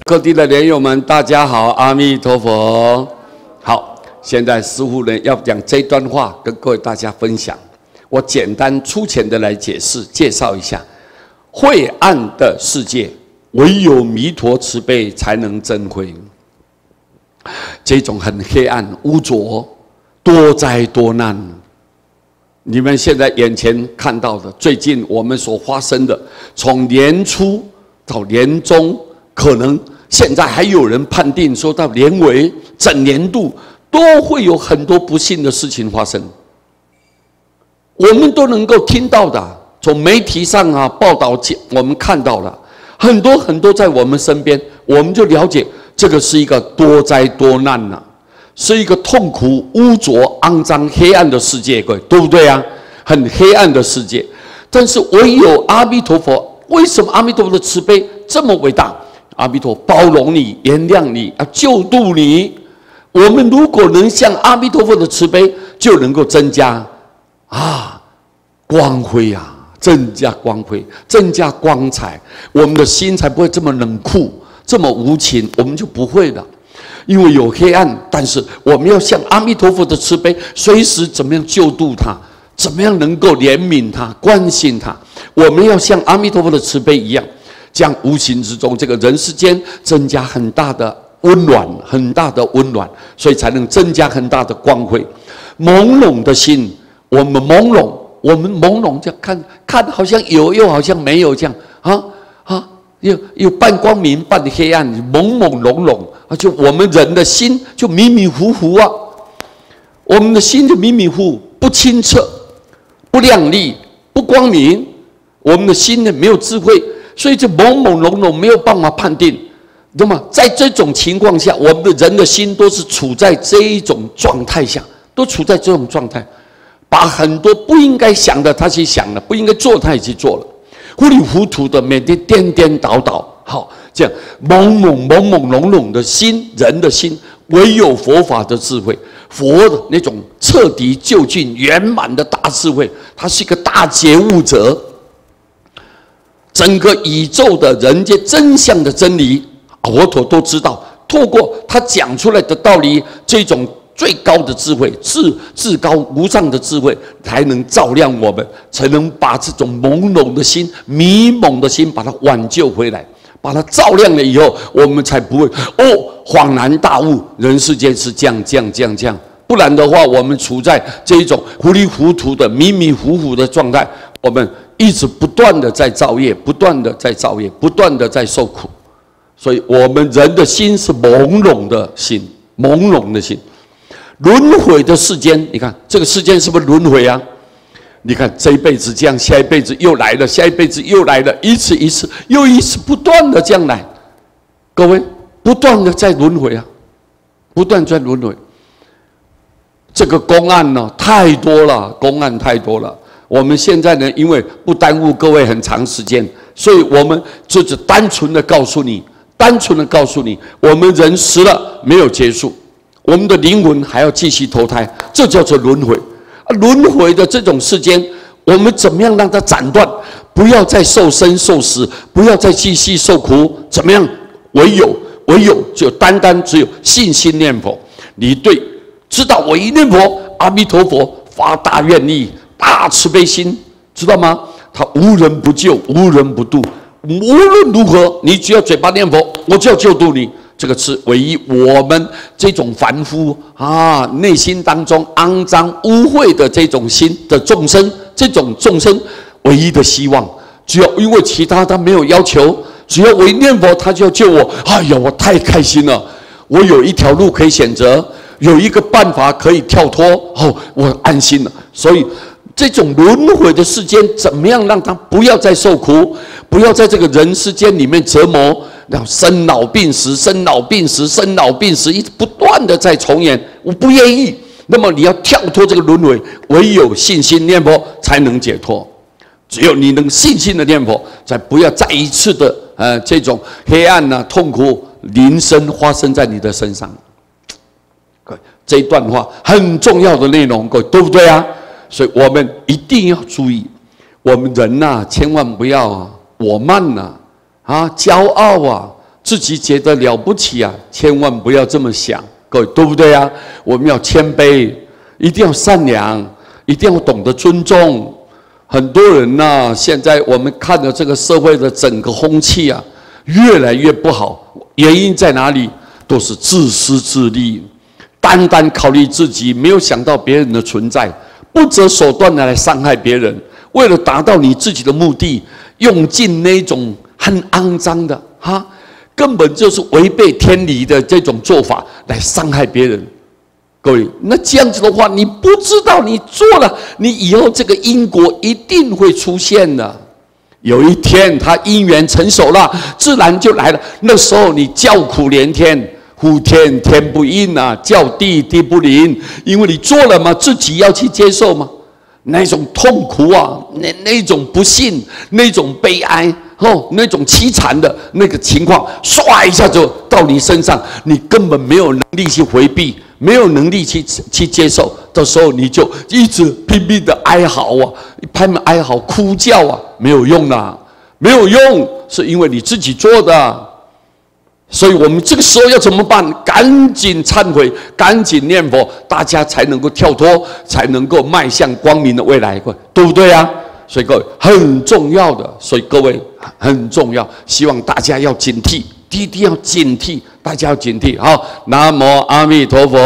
各地的莲友们，大家好，阿弥陀佛。好，现在师父呢要讲这段话，跟各位大家分享。我简单粗浅的来解释、介绍一下。晦暗的世界，唯有弥陀慈悲才能增辉。这种很黑暗、污浊、多灾多难，你们现在眼前看到的，最近我们所发生的，从年初到年中，可能现在还有人判定说到年尾整年度都会有很多不幸的事情发生，我们都能够听到的，从媒体上啊报道，我们看到了很多很多在我们身边，我们就了解这个是一个多灾多难呐，是一个痛苦、污浊、肮脏、黑暗的世界，各位对不对啊？很黑暗的世界，但是唯有阿弥陀佛，为什么阿弥陀佛的慈悲这么伟大？阿弥陀包容你、原谅你、救度你。我们如果能像阿弥陀佛的慈悲，就能够增加光辉啊，增加光辉，增加光彩，我们的心才不会这么冷酷、这么无情，我们就不会了。因为有黑暗，但是我们要像阿弥陀佛的慈悲，随时怎么样救度他，怎么样能够怜悯他、关心他。我们要像阿弥陀佛的慈悲一样，将无形之中这个人世间增加很大的温暖，很大的温暖，所以才能增加很大的光辉。朦胧的心，我们朦胧，这样看好像有，又好像没有，这样有半光明半黑暗，朦朦胧胧，就我们人的心就迷迷糊糊啊，我们的心就迷迷糊糊，不清澈，不亮丽，不光明，我们的心呢没有智慧，所以就朦朦胧胧，没有办法判定。那么在这种情况下，我们的人的心都是处在这一种状态下，都处在这种状态，把很多不应该想的他去想了，不应该做他也去做了，糊里糊涂的，每天颠颠倒倒，好，这样朦胧胧胧的心，人的心，唯有佛法的智慧，佛的那种彻底究竟圆满的大智慧，它是一个大觉悟者。整个宇宙的人间真相的真理，佛陀都知道，透过他讲出来的道理，这种最高的智慧，至高无上的智慧，才能照亮我们，才能把这种朦胧的心、迷蒙的心，把它挽救回来，把它照亮了以后，我们才不会恍然大悟，人世间是这样。不然的话，我们处在这一种糊里糊涂的、迷迷糊糊的状态，我们一直不断的在造业，不断的在造业，不断的在受苦。所以我们人的心是朦胧的心，朦胧的心。轮回的世间，你看这个世间是不是轮回啊？你看这一辈子这样，下一辈子又来了，下一辈子又来了，一次又一次，不断的这样来。各位，不断的在轮回啊，不断在轮回。这个公案呢太多了，公案太多了。我们现在呢，因为不耽误各位很长时间，所以我们就是单纯的告诉你，我们人死了没有结束，我们的灵魂还要继续投胎，这叫做轮回。轮回的这种世间，我们怎么样让它斩断？不要再受生受死，不要再继续受苦，怎么样？唯有就单只有信心念佛，你对知道我一念佛，阿弥陀佛发大愿力、大慈悲心，知道吗？他无人不救，无人不度。无论如何，你只要嘴巴念佛，我就要救度你。这个是唯一我们这种凡夫内心当中肮脏污秽的这种心的众生，这种众生唯一的希望。只要因为其他他没有要求，只要我一念佛，他就要救我。哎呀，我太开心了！我有一条路可以选择，有一个办法可以跳脱，我安心了。所以这种轮回的世间，怎么样让他不要再受苦，不要在这个人世间里面折磨，然后生老病死，一直不断的在重演。我不愿意，那么你要跳脱这个轮回，唯有信心念佛才能解脱。只有你能信心的念佛，才不要再一次的这种黑暗痛苦临身发生在你的身上。这一段话很重要的内容，各位对不对啊？所以我们一定要注意，我们人千万不要我慢骄傲自己觉得了不起啊，千万不要这么想，各位对不对啊？我们要谦卑，一定要善良，一定要懂得尊重。很多人呐，现在我们看到这个社会的整个风气啊，越来越不好。原因在哪里？都是自私自利，单单考虑自己，没有想到别人的存在，不择手段的来伤害别人，为了达到你自己的目的，用尽那种很肮脏的根本就是违背天理的这种做法来伤害别人。各位，那这样子的话，你不知道你做了，你以后这个因果一定会出现的。有一天他因缘成熟了，自然就来了。那时候你叫苦连天，呼天天不应啊，叫地地不灵，因为你做了嘛，自己要去接受嘛。那种痛苦啊，那种不幸，那种悲哀，那种凄惨的那个情况，唰一下就到你身上，你根本没有能力去回避，没有能力去接受。到时候你就一直拼命的哀嚎啊，拼命哀嚎哭叫啊，没有用啦，没有用，是因为你自己做的。所以我们这个时候要怎么办？赶紧忏悔，赶紧念佛，大家才能够跳脱，才能够迈向光明的未来，对不对啊？所以各位很重要的，所以各位很重要，希望大家要警惕，一定要警惕，大家要警惕。好，南无阿弥陀佛。